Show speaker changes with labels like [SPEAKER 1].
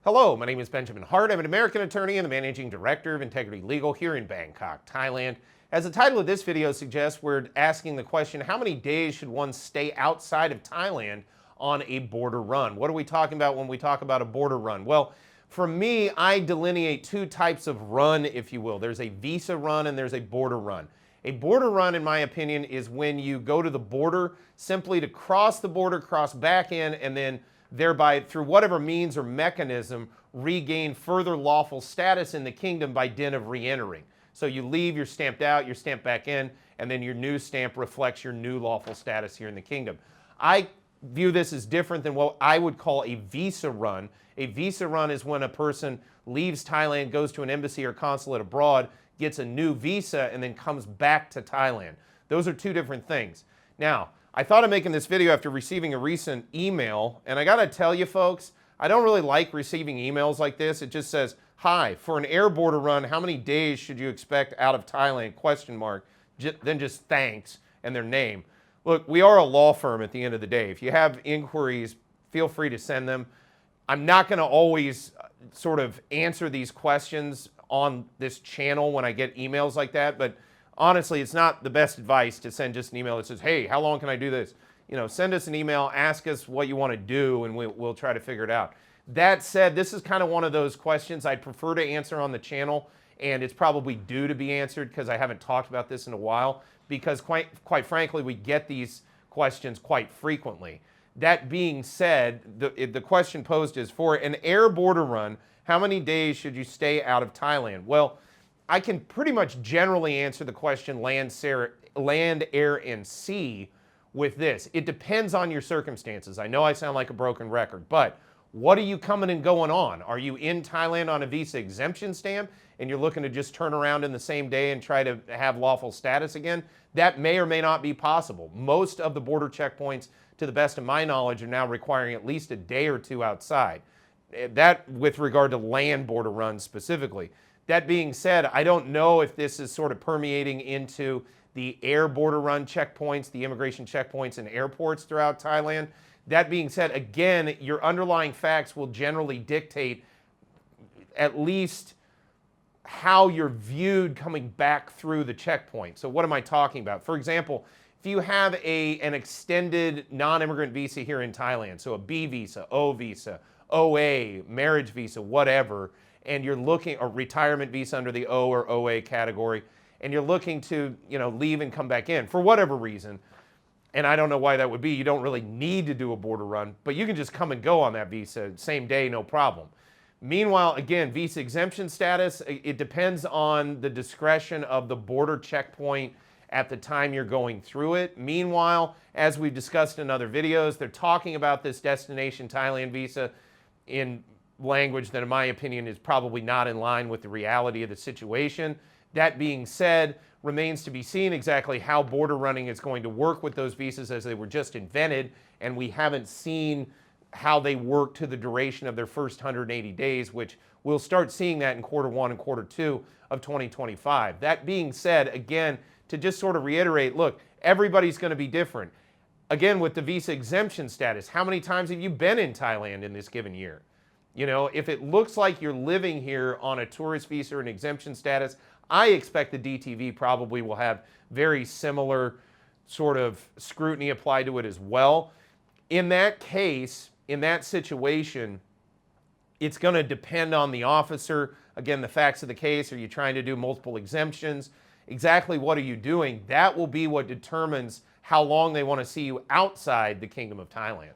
[SPEAKER 1] Hello, my name is Benjamin Hart. I'm an American attorney and the managing director of Integrity Legal here in Bangkok, Thailand. As the title of this video suggests, we're asking the question, how many days should one stay outside of Thailand on a border run? What are we talking about when we talk about a border run? Well, for me, I delineate two types of run, if you will. There's a visa run and there's a border run. A border run, in my opinion, is when you go to the border simply to cross the border, cross back in, and then thereby, through whatever means or mechanism, regain further lawful status in the kingdom by dint of re-entering. So you leave, you're stamped out, you're stamped back in, and then your new stamp reflects your new lawful status here in the kingdom. I view this as different than what I would call a visa run. A visa run is when a person leaves Thailand, goes to an embassy or consulate abroad, gets a new visa, and then comes back to Thailand. Those are two different things. Now, I thought of making this video after receiving a recent email, and I gotta tell you folks, I don't really like receiving emails like this. It just says, hi, for an air border run, how many days should you expect out of Thailand, question mark, then just thanks and their name. Look, we are a law firm at the end of the day. If you have inquiries, feel free to send them. I'm not gonna always sort of answer these questions on this channel when I get emails like that, but honestly, it's not the best advice to send just an email that says, hey, how long can I do this? You know, send us an email, ask us what you want to do, and we'll try to figure it out. That said, this is kind of one of those questions I'd prefer to answer on the channel, and it's probably due to be answered because I haven't talked about this in a while, because quite frankly, we get these questions quite frequently. That being said, the question posed is, for an air border run, how many days should you stay out of Thailand? Well, I can pretty much generally answer the question land, air, and sea with this. It depends on your circumstances. I know I sound like a broken record, but what are you coming and going on? Are you in Thailand on a visa exemption stamp and you're looking to just turn around in the same day and try to have lawful status again? That may or may not be possible. Most of the border checkpoints, to the best of my knowledge, are now requiring at least a day or two outside. That with regard to land border runs specifically. That being said, I don't know if this is sort of permeating into the air border run checkpoints, the immigration checkpoints in airports throughout Thailand. That being said, again, your underlying facts will generally dictate at least how you're viewed coming back through the checkpoint. So what am I talking about? For example, if you have an extended non-immigrant visa here in Thailand, so a B visa, O visa, OA, marriage visa, whatever, and you're looking, a retirement visa under the O or OA category, and you're looking to, leave and come back in for whatever reason, and I don't know why that would be. You don't really need to do a border run, but you can just come and go on that visa same day, no problem. Meanwhile, again, visa exemption status, it depends on the discretion of the border checkpoint at the time you're going through it. Meanwhile, as we've discussed in other videos, they're talking about this destination Thailand visa in language that, in my opinion, is probably not in line with the reality of the situation. That being said, remains to be seen exactly how border running is going to work with those visas as they were just invented, and we haven't seen how they work to the duration of their first 180 days, which we'll start seeing that in Q1 and Q2 of 2025. That being said, again, to just sort of reiterate, look, everybody's going to be different. Again, with the visa exemption status, how many times have you been in Thailand in this given year? If it looks like you're living here on a tourist visa or an exemption status, I expect the DTV probably will have very similar sort of scrutiny applied to it as well. In that case, in that situation, it's going to depend on the officer. Again, the facts of the case. Are you trying to do multiple exemptions? Exactly what are you doing? That will be what determines how long they want to see you outside the Kingdom of Thailand.